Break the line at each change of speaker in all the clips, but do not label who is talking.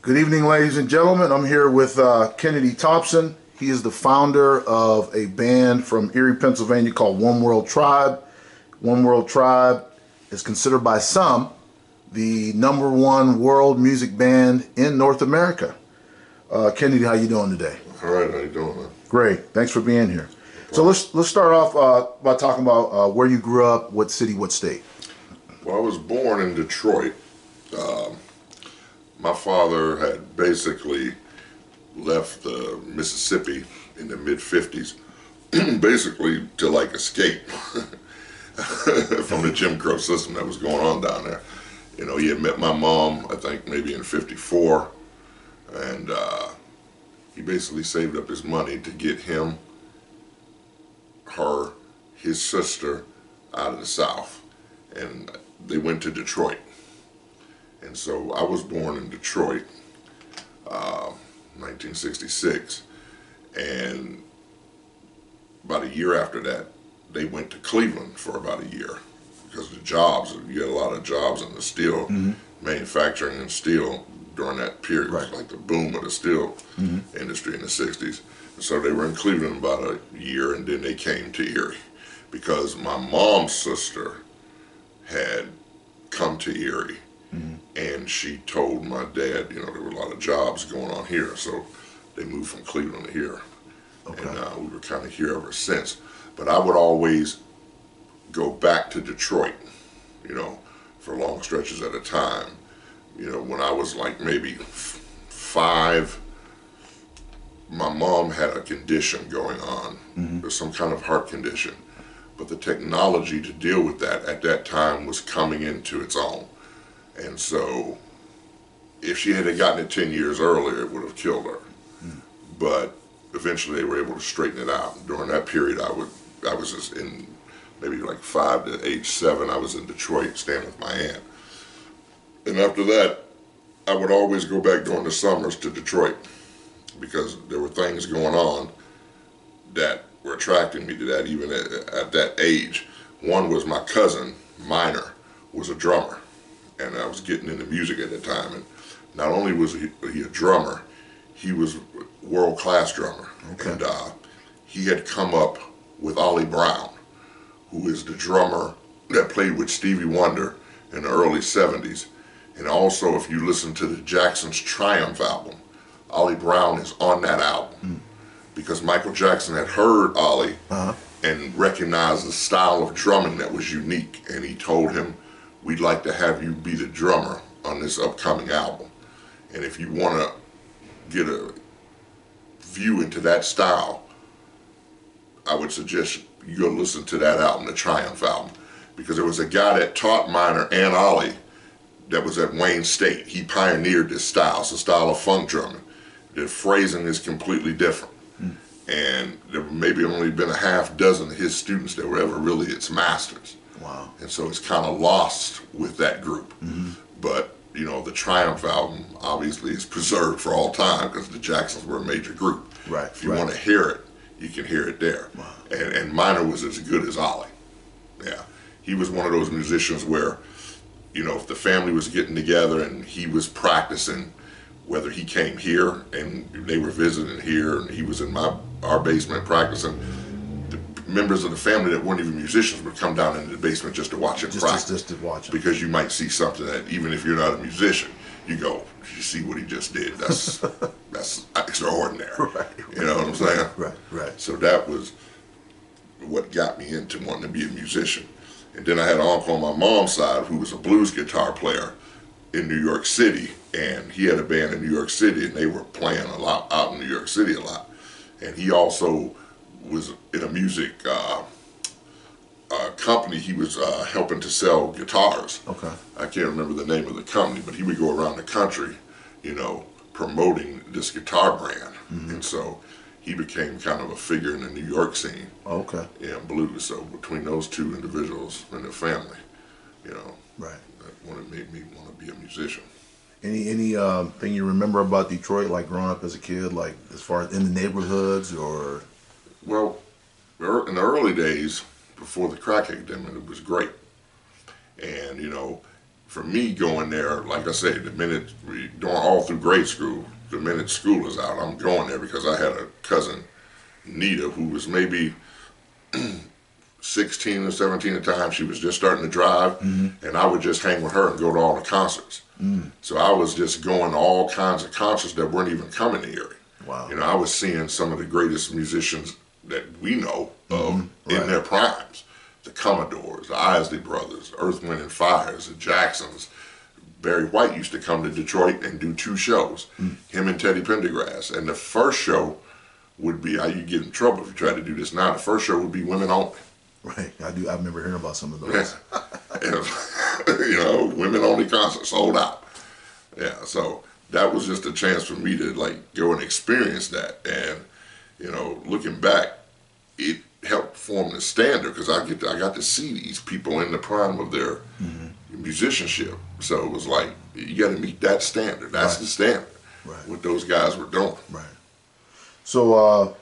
Good evening, ladies and gentlemen. I'm here with Kennedy Thompson. He is the founder of a band from Erie, Pennsylvania called One World Tribe. One World Tribe is considered by some the #1 world music band in North America. Kennedy, how you doing today?
All right, how you doing, man?
Great. Thanks for being here. So let's start off by talking about where you grew up, what city, what state.
Well, I was born in Detroit. My father had basically left Mississippi in the mid-50s, basically to like escape from the Jim Crow system that was going on down there. You know, he had met my mom, I think maybe in '54, and he basically saved up his money to get him, her, his sister out of the South, and they went to Detroit. And so I was born in Detroit, 1966, and about a year after that, they went to Cleveland for about a year because the jobs, you had a lot of jobs in the steel manufacturing and steel during that period. Right. It was like the boom of the steel industry in the 60s. So they were in Cleveland about a year, and then they came to Erie because my mom's sister had come to Erie. And she told my dad, you know, there were a lot of jobs going on here, so they moved from Cleveland to here. Okay. And we were kind of here ever since. But I would always go back to Detroit, you know, for long stretches at a time. You know, when I was like maybe 5, my mom had a condition going on. There's some kind of heart condition. But the technology to deal with that at that time was coming into its own. And so, if she had gotten it 10 years earlier, it would have killed her. But eventually they were able to straighten it out. During that period, I was just in maybe like 5 to age 7, I was in Detroit staying with my aunt. And after that, I would always go back during the summers to Detroit because there were things going on that were attracting me to that even at that age. One was my cousin, Minor, was a drummer. And I was getting into music at the time, and not only was he a drummer, he was a world-class drummer. Okay. And he had come up with Ollie Brown, who is the drummer that played with Stevie Wonder in the early 70s. And also, if you listen to the Jackson's Triumph album, Ollie Brown is on that album. Because Michael Jackson had heard Ollie and recognized the style of drumming that was unique, and he told him, "We'd like to have you be the drummer on this upcoming album. And if you want to get a view into that style, I would suggest you go listen to that album, the Triumph album." Because there was a guy that taught Minor and Ollie that was at Wayne State. He pioneered this style. It's a style of funk drumming. The phrasing is completely different. And there maybe only been a half dozen of his students that were ever really its masters. Wow. And so it's kind of lost with that group. But, you know, the Triumph album obviously is preserved for all time because the Jacksons were a major group. Right. If you want to hear it, you can hear it there. Wow. And Minor was as good as Ollie. Yeah. He was one of those musicians where, you know, if the family was getting together and he was practicing, whether he came here and they were visiting here and he was in our basement practicing, members of the family that weren't even musicians would come down into the basement just to watch him practice. Just to watch him. Because you might see something that even if you're not a musician, you go, "You see what he just did? That's extraordinary." Right. You know what I'm saying? Right. So that was what got me into wanting to be a musician. And then I had an uncle on my mom's side who was a blues guitar player in New York City, and he had a band in New York City, and they were playing a lot out in New York City a lot. And he also was in a music company. He was helping to sell guitars. Okay. I can't remember the name of the company, but he would go around the country, you know, promoting this guitar brand. And so he became kind of a figure in the New York scene. Okay. Yeah, blues. So between those two individuals and their family, you know, that made me want to be a musician.
Any thing you remember about Detroit, like growing up as a kid, like as far as in the neighborhoods or?
Well, in the early days, before the crack epidemic, it was great. And, you know, for me going there, like I said, the minute going all through grade school, the minute school is out, I'm going there because I had a cousin, Nita, who was maybe 16 or 17 at the time. She was just starting to drive, and I would just hang with her and go to all the concerts. So I was just going to all kinds of concerts that weren't even coming to Erie.
Wow.
You know, I was seeing some of the greatest musicians that we know of in their primes. The Commodores, the Isley Brothers, Earth, Wind and Fires, the Jacksons. Barry White used to come to Detroit and do 2 shows, him and Teddy Pendergrass. And the first show would be, you get in trouble if you try to do this now, the first show would be women only.
Right, I remember hearing about some of those.
You know, women only concert, sold out. Yeah, so that was just a chance for me to like go and experience that. And, you know, looking back, it helped form the standard because I got to see these people in the prime of their musicianship. So it was like, you got to meet that standard. That's the standard.
Right.
What those guys were doing.
Right. So,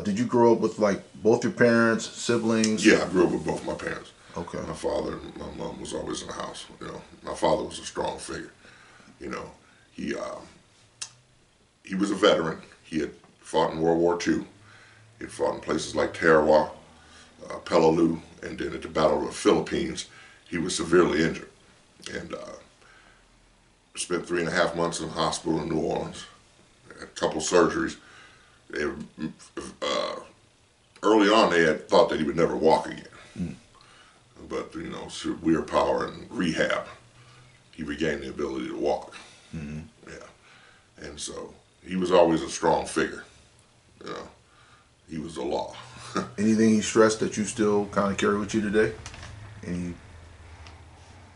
did you grow up with like both your parents, siblings?
Yeah, I grew up with both my parents.
Okay.
My father and my mom was always in the house. You know, my father was a strong figure. You know, he was a veteran. He had fought in World War II. He had fought in places like Tarawa, Peleliu, and then at the Battle of the Philippines, he was severely injured and spent 3.5 months in the hospital in New Orleans. Had a couple surgeries. Early on, they had thought that he would never walk again. But, you know, through weird power and rehab, he regained the ability to walk. Yeah. And so he was always a strong figure. You know, he was the law.
Anything he stressed that you still kind of carry with you today?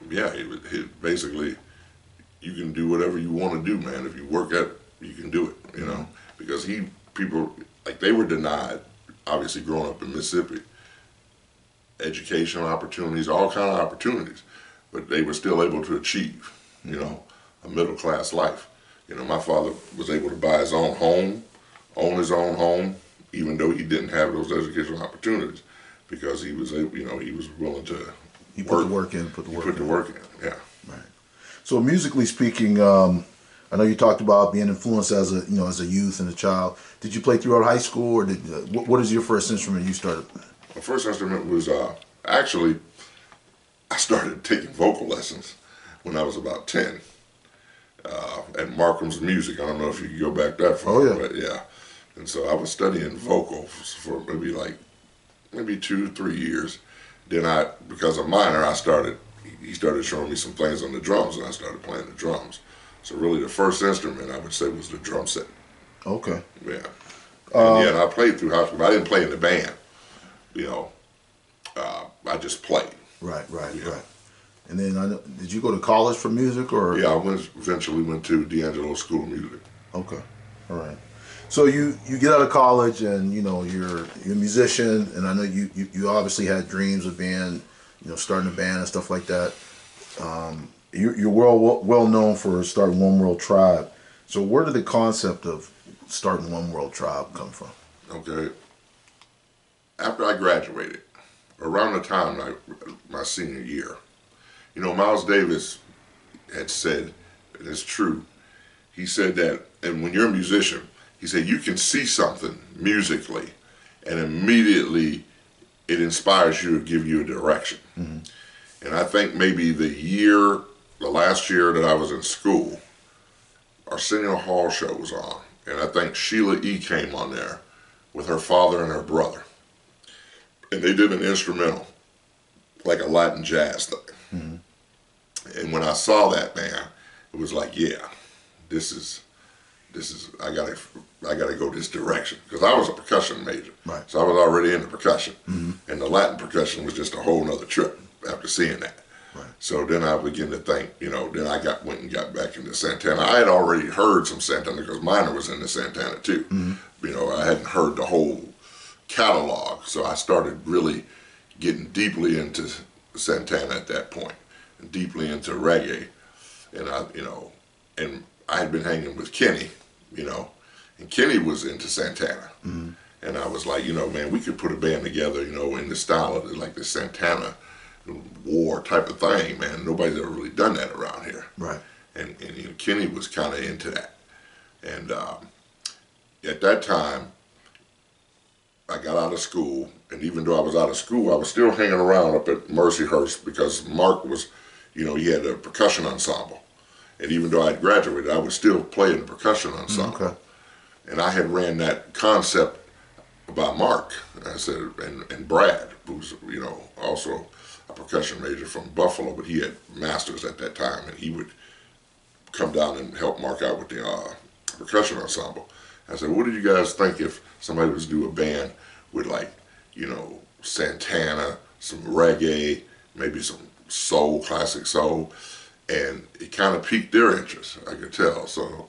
Yeah, he basically, you can do whatever you want to do, man. If you work at it, you can do it, you know. Because people, like they were denied, obviously growing up in Mississippi, educational opportunities, all kind of opportunities, but they were still able to achieve, you know, a middle class life. You know, my father was able to buy his own home, own his own home, even though he didn't have those educational opportunities, because he was able, you know, he was willing to
He put the work in.
Put the work in, yeah.
Right. So musically speaking, I know you talked about being influenced as a youth and a child. Did you play throughout high school, or what is your first instrument you started?
My first instrument was actually, I started taking vocal lessons when I was about 10 at Markham's Music. I don't know if you can go back that far.
Oh, yeah.
But yeah. And so I was studying vocals for maybe 2-3 years. Then because of minor, he started showing me some things on the drums, and I started playing the drums. So really the first instrument I would say was the drum set. Okay. Yeah. And I played through high school, but I didn't play in the band. You know, I just played.
Right. And then did you go to college for music, or?
Yeah, I eventually went to D'Angelo School of Music.
Okay. All right. So you get out of college, and you know you're a musician, and I know you obviously had dreams of being, you know, starting a band and stuff like that. You're well known for starting One World Tribe. So where did the concept of starting One World Tribe come from?
Okay. After I graduated, around the time my senior year, you know, Miles Davis had said, and it's true, he said that, and when you're a musician, he said you can see something musically, and immediately it inspires you to give you a direction. And I think maybe the last year that I was in school, Arsenio Hall show was on, and I think Sheila E. came on there with her father and her brother. And they did an instrumental, like a Latin jazz thing. And when I saw that, man, it was like, yeah, this is I gotta go this direction, because I was a percussion major,
right?
So I was already into percussion, and the Latin percussion was just a whole nother trip after seeing that.
Right.
So then I began to think, you know, then I went and got back into Santana. I had already heard some Santana because Minor was into Santana too. You know, I hadn't heard the whole catalog, so I started really getting deeply into Santana at that point, and deeply into reggae, and I had been hanging with Kenny, you know, and Kenny was into Santana, and I was like, you know, man, we could put a band together, you know, in the style of like the Santana war type of thing, man. Nobody's ever really done that around here.
Right.
And you know, Kenny was kind of into that. And at that time, I got out of school, and even though I was out of school, I was still hanging around up at Mercyhurst because Mark was, you know, he had a percussion ensemble. And even though I had graduated, I was still playing the percussion ensemble.
Okay.
And I had ran that concept by Mark, I said, and Brad, who's, you know, also a percussion major from Buffalo, but he had masters at that time, and he would come down and help Mark out with the percussion ensemble. I said, what did you guys think if somebody was to do a band with, like, you know, Santana, some reggae, maybe some soul, classic soul, and it kind of piqued their interest, I could tell. So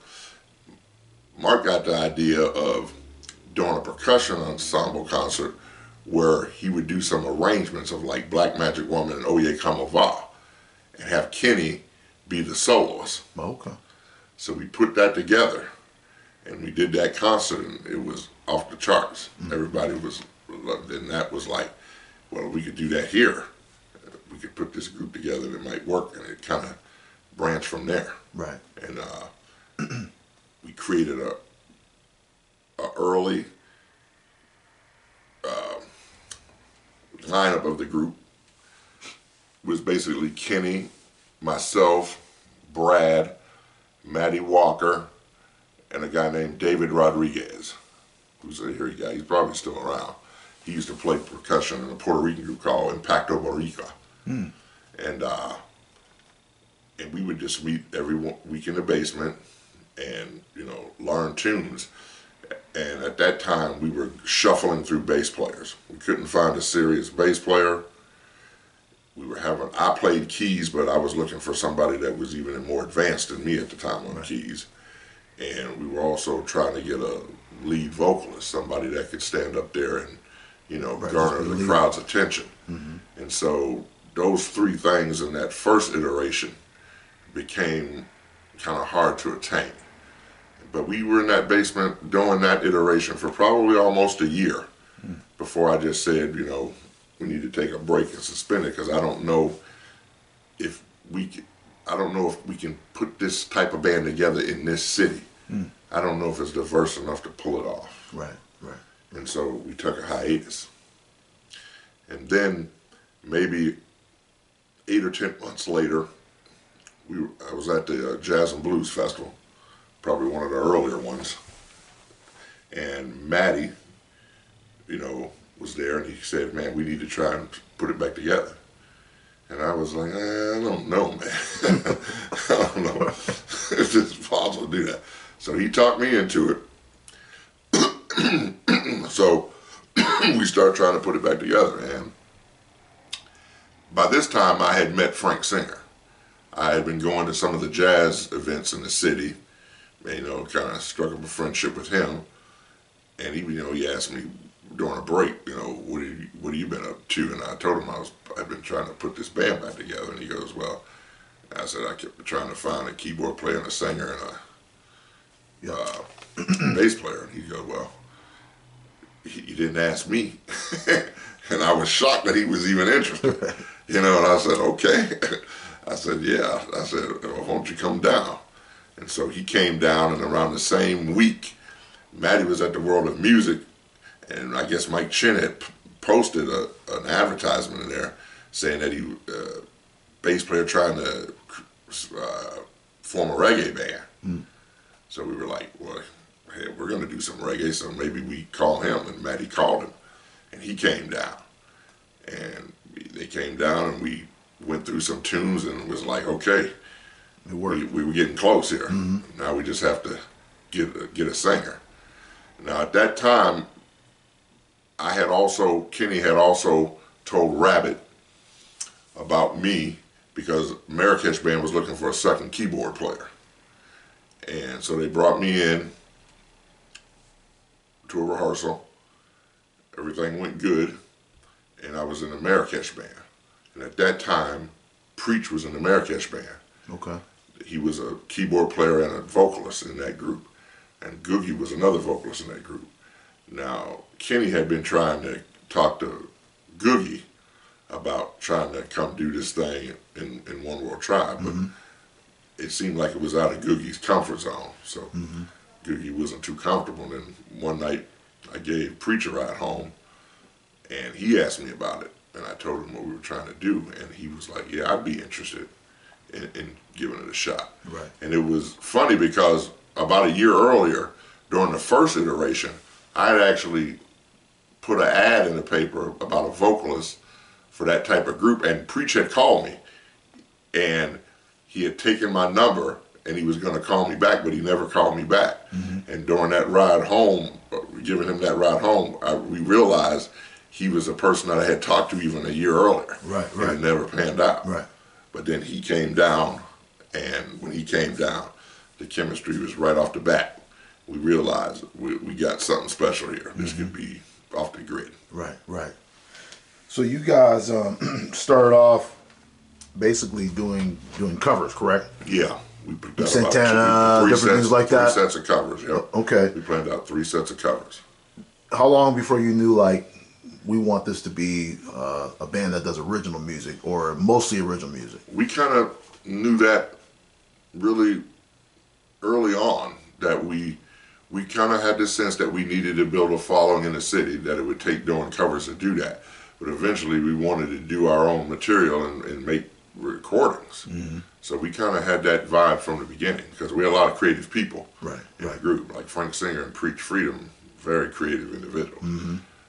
Mark got the idea of doing a percussion ensemble concert where he would do some arrangements of like Black Magic Woman and Oye Como Va and have Kenny be the soloist.
Okay.
So we put that together and we did that concert and it was off the charts. Everybody was, then that was like, well, we could do that here. We could put this group together that might work, and it kind of branched from there.
Right.
And we created a early lineup of the group. It was basically Kenny, myself, Brad, Matty Walker, and a guy named David Rodriguez, who's a here guy. He's probably still around. He used to play percussion in a Puerto Rican group called Impacto Borica. And we would just meet every week in the basement and, you know, learn tunes. And at that time, we were shuffling through bass players. We couldn't find a serious bass player. I played keys, but I was looking for somebody that was even more advanced than me at the time on keys. And we were also trying to get a lead vocalist, somebody that could stand up there and, you know, garner the crowd's attention. And so those three things in that first iteration became kind of hard to attain. But we were in that basement doing that iteration for probably almost a year before I just said, you know, we need to take a break and suspend it, because I don't know if we can put this type of band together in this city. I don't know if it's diverse enough to pull it off.
Right, right.
And so we took a hiatus. And then maybe 8 or 10 months later, I was at the Jazz and Blues Festival, probably one of the earlier ones. And Matty, you know, was there, and he said, man, we need to try and put it back together. And I was like, I don't know, man. I don't know if it's possible to do that. So he talked me into it. So we started trying to put it back together. And by this time, I had met Frank Singer. I had been going to some of the jazz events in the city, you know, kind of struck up a friendship with him. And he, you know, he asked me during a break, you know, what have you been up to? And I told him I'd been trying to put this band back together. And he goes, well, I said, I kept trying to find a keyboard player and a singer and a bass player. And he goes, well, he didn't ask me. And I was shocked that he was even interested. You know, and I said, okay. I said, yeah. I said, well, why don't you come down? And so he came down, and around the same week, Matty was at the World of Music, and I guess Mike Chin had posted an advertisement in there saying that he bass player trying to form a reggae band. So we were like, well, hey, we're going to do some reggae, so maybe we call him. And Matty called him, and he came down. And they came down, and we went through some tunes, and it was like, okay, we were getting close here. Now we just have to get a singer. Now at that time, Kenny had also told Rabbit about me, because Marrakesh Band was looking for a second keyboard player. And so they brought me in to a rehearsal. Everything went good, and I was in the Marrakesh Band. And at that time, Preach was in the Marrakesh Band.
Okay.
He was a keyboard player and a vocalist in that group. And Googie was another vocalist in that group. Now, Kenny had been trying to talk to Googie about trying to come do this thing in One World Tribe, but it seemed like it was out of Googie's comfort zone. So Googie wasn't too comfortable. And then one night I gave Preach a ride home, and he asked me about it, and I told him what we were trying to do, and he was like, "Yeah, I'd be interested in giving it a shot."
Right.
And it was funny because about a year earlier, during the first iteration, I had actually put an ad in the paper about a vocalist for that type of group, and Preach had called me, and he had taken my number, and he was going to call me back, but he never called me back. And during that ride home, giving him that ride home, we realized he was a person that I had talked to even a year earlier.
Right.
And it never panned out.
Right.
But then he came down, and when he came down, the chemistry was right off the bat. We realized we got something special here. This could be off the grid.
Right. So you guys started off basically doing covers, correct?
Yeah. We put out
Santana, different things like that?
3 sets of covers, yeah.
Okay.
We planned out 3 sets of covers.
How long before you knew, like, we want this to be a band that does original music, or mostly original music?
We kind of knew that really early on, that we kind of had this sense that we needed to build a following in the city, that it would take doing covers to do that. But eventually we wanted to do our own material and make recordings. So we kind of had that vibe from the beginning, because we had a lot of creative people in the group, like Frank Singer and Preach Freedom, very creative individuals.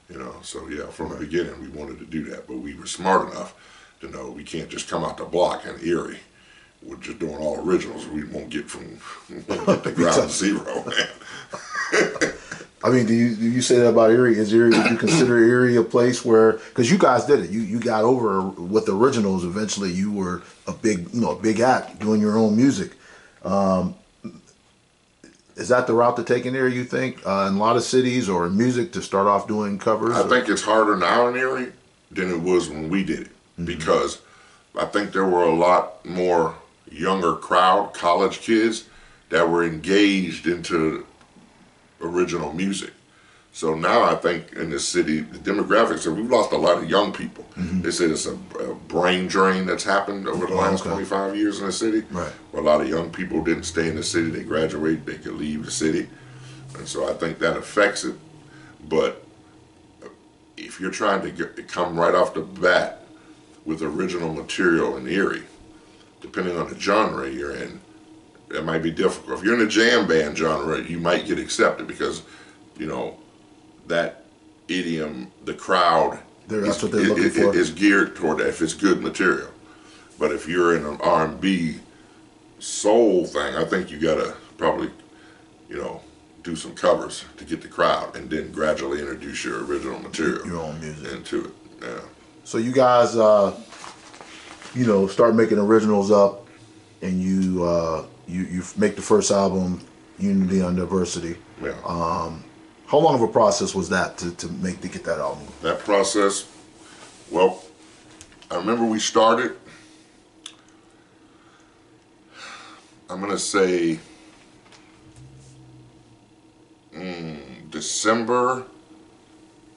You know, so yeah, from the beginning we wanted to do that, but we were smart enough to know we can't just come out the block in Erie. We're just doing all originals. We won't get to ground zero, man.
I mean, do you say that about Erie? Would you consider Erie a place where, because you guys did it, you got over with the originals. Eventually, you were a big act doing your own music. Is that the route to take in Erie, you think, in a lot of cities, or music, to start off doing covers?
I think it's harder now in Erie than it was when we did it, because I think there were a lot more younger crowd, college kids, that were engaged into original music. So now I think in the city, the demographics, we've lost a lot of young people. They say it's a brain drain that's happened over the last 25 years in the city.
Right.
Where a lot of young people didn't stay in the city. They graduated, they could leave the city. And so I think that affects it. But if you're trying to come right off the bat with original material in Erie, depending on the genre you're in, it might be difficult. If you're in the jam band genre, you might get accepted because, you know, that idiom, the crowd,
that's what they're looking for.
Is geared toward that if it's good material. But if you're in an R&B soul thing, I think you gotta probably, you know, do some covers to get the crowd, and then gradually introduce your original material,
your own music,
into it. Yeah.
So you guys, start making originals up, and you make the first album, Unity on Diversity.
Yeah.
How long of a process was that to get that album?
That process, well, I remember we started, I'm gonna say December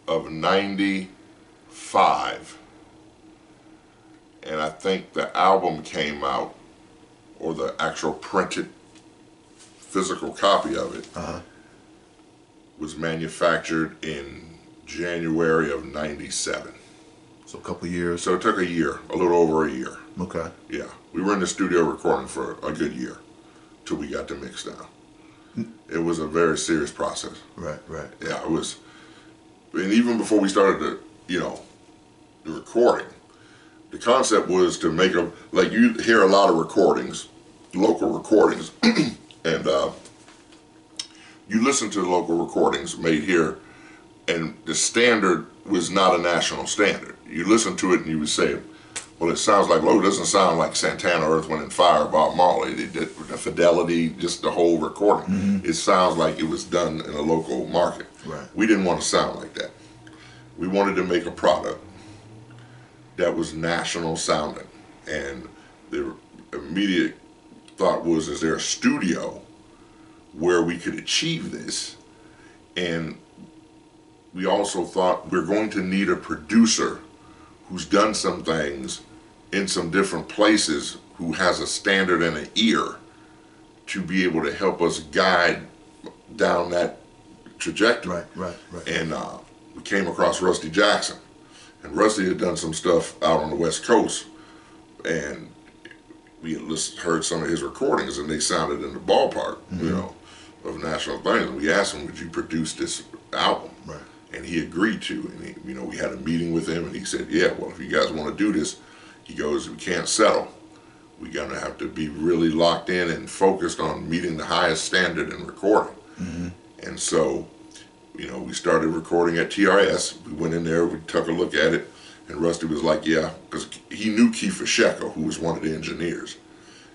of '95, and I think the album came out, or the actual printed physical copy of it, was manufactured in January of '97.
So a couple of years.
So it took a year, a little over a year.
Okay.
Yeah, we were in the studio recording for a good year till we got the mix down. It was a very serious process.
Right.
Yeah, it was. And even before we started the recording, the concept was to make them, like, you hear a lot of recordings, local recordings, and you listen to the local recordings made here, and the standard was not a national standard. You listen to it and you would say, well, it sounds like, it doesn't sound like Santana, Earth, Wind and Fire, Bob Marley. The fidelity, just the whole recording. It sounds like it was done in a local market.
Right.
We didn't want to sound like that. We wanted to make a product that was national sounding. And the immediate thought was, is there a studio where we could achieve this? And we also thought we're going to need a producer who's done some things in some different places, who has a standard and an ear to be able to help us guide down that trajectory.
Right.
And we came across Rusty Jackson, and Rusty had done some stuff out on the West Coast, and we had heard some of his recordings, and they sounded in the ballpark, you know, of national things. And we asked him, "Would you produce this album?"
Right.
And he agreed to. And he, you know, we had a meeting with him, and he said, "Yeah, well, if you guys want to do this," he goes, "we can't settle. We're gonna have to be really locked in and focused on meeting the highest standard in recording." And so, you know, we started recording at TRS. We went in there, we took a look at it, and Rusty was like, "Yeah," because he knew Keith Sheko, who was one of the engineers,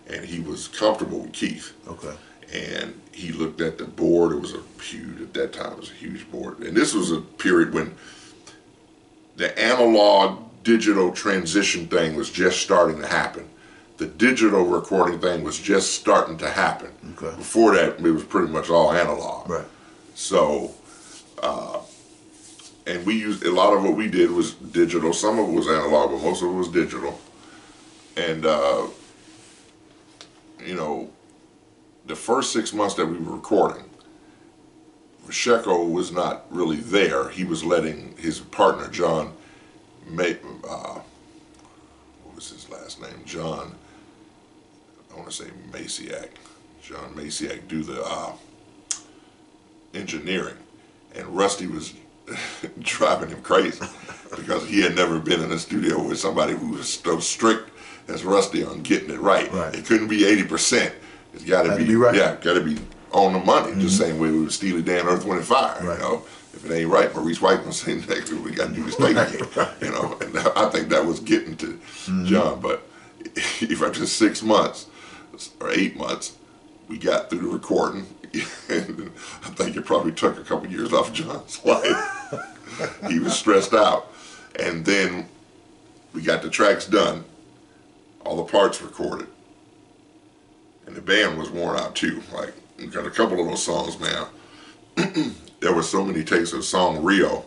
and he was comfortable with Keith.
Okay.
And he looked at the board. It was at that time, it was a huge board. And this was a period when the analog digital transition thing was just starting to happen. The digital recording thing was just starting to happen.
Okay.
Before that, it was pretty much all analog.
Right.
So, and we used, a lot of what we did was digital. Some of it was analog, but most of it was digital. And, you know, the first 6 months that we were recording, Sheko was not really there. He was letting his partner, John, what was his last name? John, I want to say Maciak. John Maciak do the engineering. And Rusty was driving him crazy because he had never been in a studio with somebody who was so strict as Rusty on getting it right. It couldn't be 80%. It's got to be right. Yeah, got to be on the money. Just same way we would Steely Dan, Earth, Wind and Fire. You know, if it ain't right, Maurice White gonna say next to it, we got to do this thing again. You know, and I think that was getting to John. But if after 6 months or 8 months, we got through the recording, and I think it probably took a couple years off John's life. He was stressed out, and then we got the tracks done, all the parts recorded. And the band was worn out too. Like, we got a couple of those songs, man. There were so many takes of the song Rio.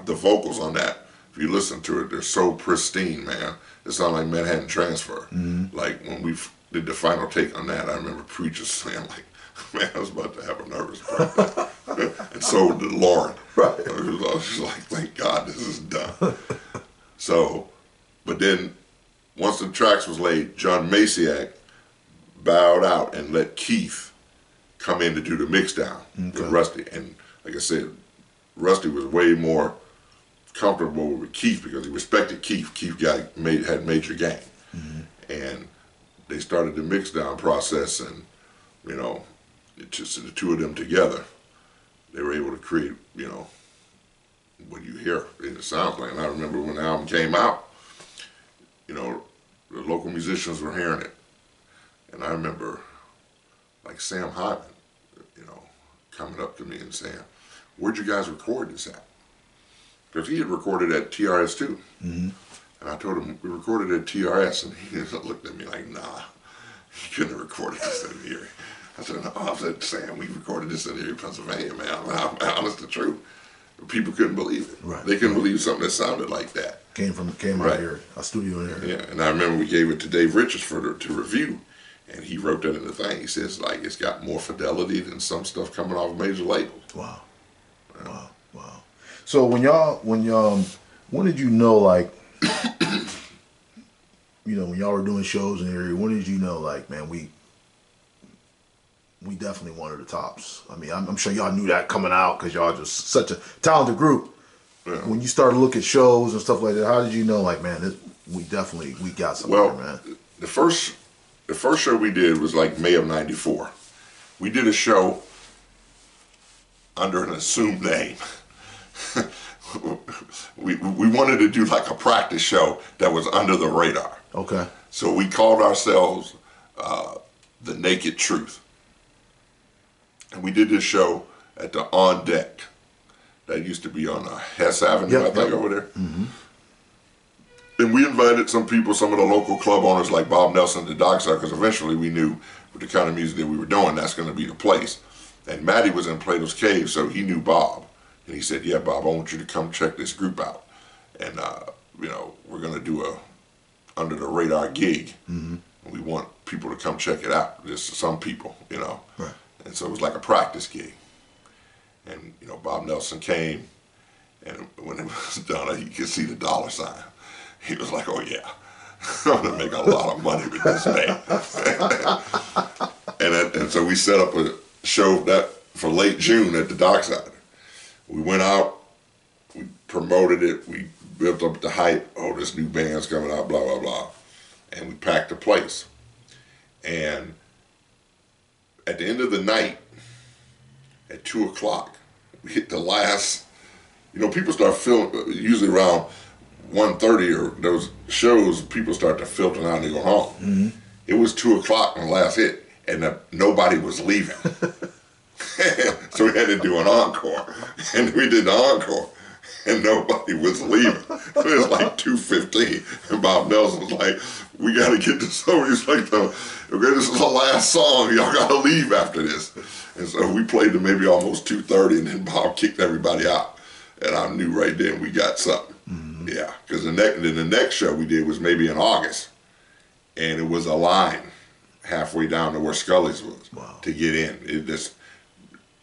The vocals on that, if you listen to it, they're so pristine, man. It sounds like Manhattan Transfer. Like, when we did the final take on that, I remember preachers saying, like, man, I was about to have a nervous breakdown. And so did Lauren. Right. I was like, thank God this is done. So, but then, once the tracks was laid, John Maciak bowed out and let Keith come in to do the mix down with Rusty. And like I said, Rusty was way more comfortable with Keith because he respected Keith. Keith had major game. And they started the mix down process, and, you know, it just the two of them together, they were able to create, you know, what you hear in the sound like. And I remember when the album came out, you know, the local musicians were hearing it. And I remember, like, Sam Hyman, you know, coming up to me and saying, "Where'd you guys record this at?" Because he had recorded at TRS too. And I told him, "We recorded at TRS," and he looked at me like, "Nah, you couldn't have recorded this in Erie." I said, "No," I said, "Sam, we recorded this in Erie, Pennsylvania, man. I'm honest, the truth." People couldn't believe it. They couldn't believe something that sounded like that.
Came out here, a studio in here.
Yeah, and I remember we gave it to Dave Richards to review. And he wrote that in the thing. He says, like, it's got more fidelity than some stuff coming off major labels.
Wow. Wow. So when did you know, like, you know, when y'all were doing shows in the area, when did you know, like, man, we definitely one of the tops? I mean, I'm sure y'all knew that coming out because y'all just such a talented group. Yeah. When you started to look at shows and stuff like that, how did you know, like, man, we got something here, man?
The first show we did was like May of '94. We did a show under an assumed name. we wanted to do like a practice show that was under the radar.
Okay.
So we called ourselves The Naked Truth. And we did this show at the On Deck. That used to be on Hess Avenue, I think, over there. And we invited some people, some of the local club owners like Bob Nelson to Dockside, because eventually we knew with the kind of music that we were doing, that's going to be the place. And Matty was in Plato's Cave, so he knew Bob. And he said, "Yeah, Bob, I want you to come check this group out." And we're going to do a under the radar gig. We want people to come check it out. Just some people,
Right.
And so it was like a practice gig. And Bob Nelson came, and when it was done, you could see the dollar sign. He was like, "Oh yeah, I'm gonna make a lot of money with this band." and so we set up a show that for late June at the Dockside. We went out, we promoted it, we built up the hype. Oh, this new band's coming out, blah blah blah, and we packed the place. And at the end of the night, at 2:00, we hit the last. People start filming usually around 1:30 or those shows. People start to filter out and they go home. It was 2:00 on the last hit, and nobody was leaving. So we had to do an encore, and we did the encore, and nobody was leaving. So it was like 2:15, and Bob Nelson was like, "We got to get this over." He's like, "Okay, this is the last song. Y'all got to leave after this." And so we played to maybe almost 2:30, and then Bob kicked everybody out. And I knew right then we got something. Yeah, because the next show we did was maybe in August, and it was a line halfway down to where Scully's was to get in.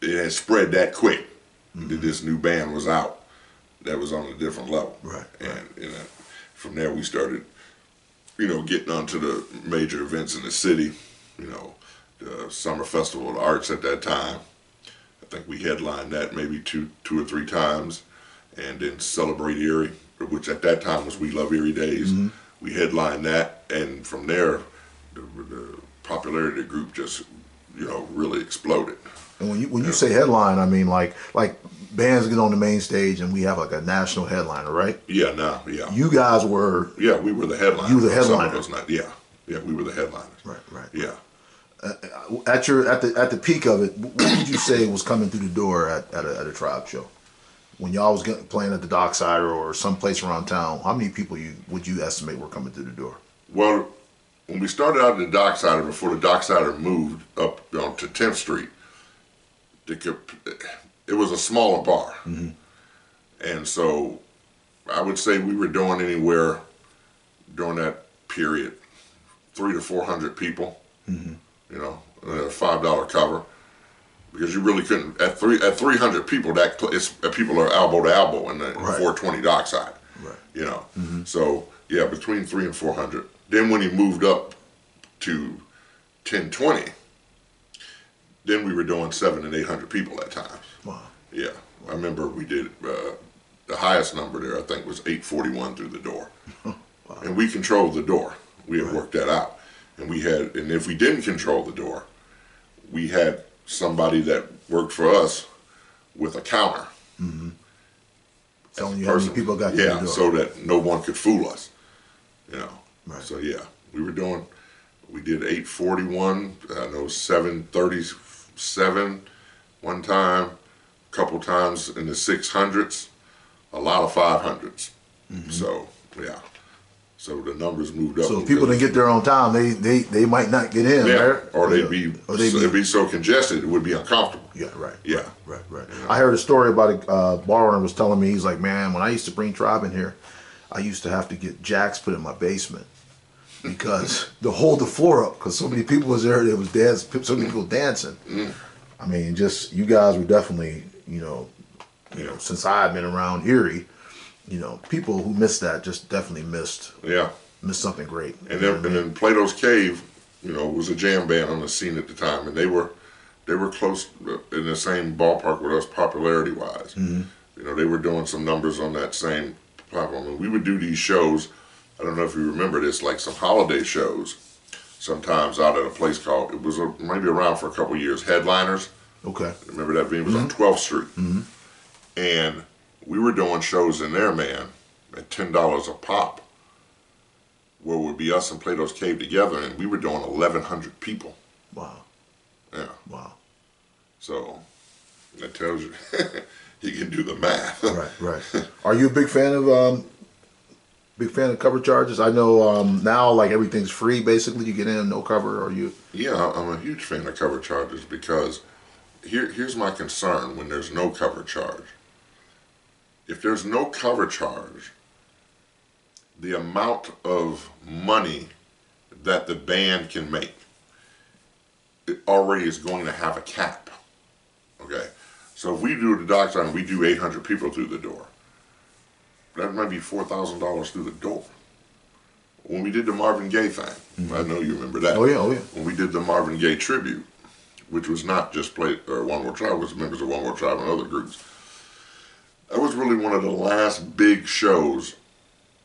It had spread that quick that this new band was out that was on a different level.
Right.
And from there we started, getting onto the major events in the city. The Summer Festival of the Arts at that time. I think we headlined that maybe two or three times, and then Celebrate Erie, which at that time was We Love Erie Days. We headlined that, and from there, the popularity of the group just, really exploded.
And when you say headline, I mean like bands get on the main stage and we have like a national headliner, right?
Yeah, yeah.
You guys were.
Yeah, we were the headliner.
You were the headliner.
Some of those nights. Yeah, we were the headliners.
Right.
Yeah.
At the peak of it, what did you say was coming through the door at a Tribe show? When y'all was playing at the Dockside or someplace around town, how many people would you estimate were coming through the door?
Well, when we started out at the Docksider, before the Docksider moved up to 10th Street, it was a smaller bar. And so I would say we were doing anywhere during that period, 300 to 400 people, a $5 cover. Because you really couldn't, at 300 people, people are elbow to elbow in the 420 Dockside. Right. So yeah, between 300 and 400. Then when he moved up to 1020, then we were doing 700 and 800 people at times.
Wow.
Yeah, I remember we did the highest number there. I think was 841 through the door, wow. And we controlled the door. We had worked that out, and if we didn't control the door, we had somebody that worked for us with a counter.
Telling you how many people got through the door.
So that no one could fool us.
Right.
So yeah, we did 841, I know 737 one time, a couple times in the 600s, a lot of 500s. So yeah, so the numbers moved up.
So if people didn't get there on time, they might not get in, right?
Or it'd be so congested it would be uncomfortable.
Yeah, right.
Yeah,
right. I heard a story about a bar owner was telling me, he's like, man, when I used to bring Tribe in here, I used to have to get jacks put in my basement because to hold the floor up, because so many people was there, there was so many people dancing. I mean, just you guys were definitely, since I've been around Erie, people who missed that just definitely missed something great.
And then Plato's Cave, was a jam band on the scene at the time, and they were close in the same ballpark with us popularity wise. They were doing some numbers on that same platform, and we would do these shows. I don't know if you remember this, like some holiday shows, sometimes out at a place called, it was maybe around for a couple of years, Headliners.
Okay.
Remember that venue was on 12th Street. And we were doing shows in there, man, at $10 a pop, where it would be us and Plato's Cave together, and we were doing 1,100 people.
Wow.
Yeah.
Wow.
So that tells you, you can do the math.
Right. Are you a big fan of cover charges? I know now like everything's free basically. You get in no cover, or you?
Yeah, I'm a huge fan of cover charges because here's my concern when there's no cover charge. If there's no cover charge, the amount of money that the band can make, it already is going to have a cap. Okay, so if we do the Dockside and we do 800 people through the door, that might be $4,000 through the door. When we did the Marvin Gaye thing, I know you remember that.
Oh yeah, oh yeah.
When we did the Marvin Gaye tribute, which was not just One World Tribe, was members of One World Tribe and other groups. That was really one of the last big shows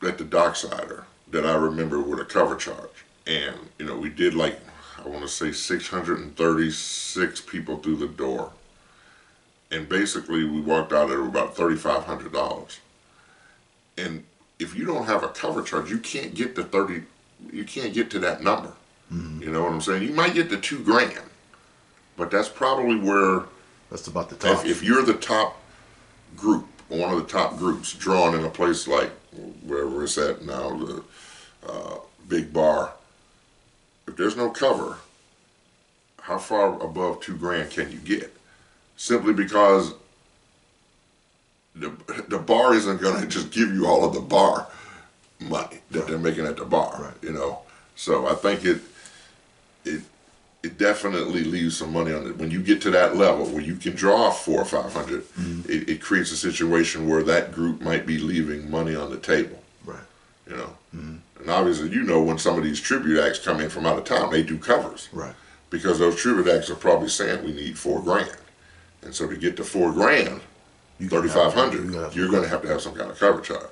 at the Docksider that I remember with a cover charge. And, you know, we did like, I want to say 636 people through the door. And basically we walked out at about $3,500. And if you don't have a cover charge, you can't get to you can't get to that number. Mm-hmm. You know what I'm saying? You might get to $2,000, but that's probably where,
that's about the top.
If you're the top group, one of the top groups, drawn in a place like wherever it's at now, the Big Bar, if there's no cover, how far above $2,000 can you get? Simply because the bar isn't going to just give you all of the bar money that they're making at the bar, you know. So I think it definitely leaves some money on it. When you get to that level where you can draw 400 or 500, it creates a situation where that group might be leaving money on the table.
Right.
You know. And obviously, you know, when some of these tribute acts come in from out of town, they do covers.
Right.
Because those tribute acts are probably saying we need $4,000. And so to get to $4,000, 3,500, you're going to have some kind of cover charge.